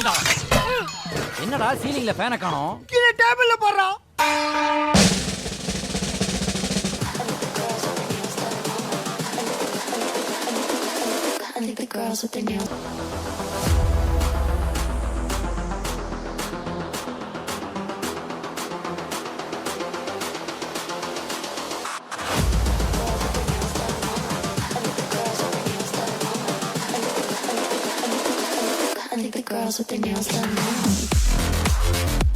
போடா. என்னடா சீலிங்ல ஃபேனை காணோம்? கீழே டேபிள்ல போடுறான். I think the girls with their nails. I think the girls with their nails done now.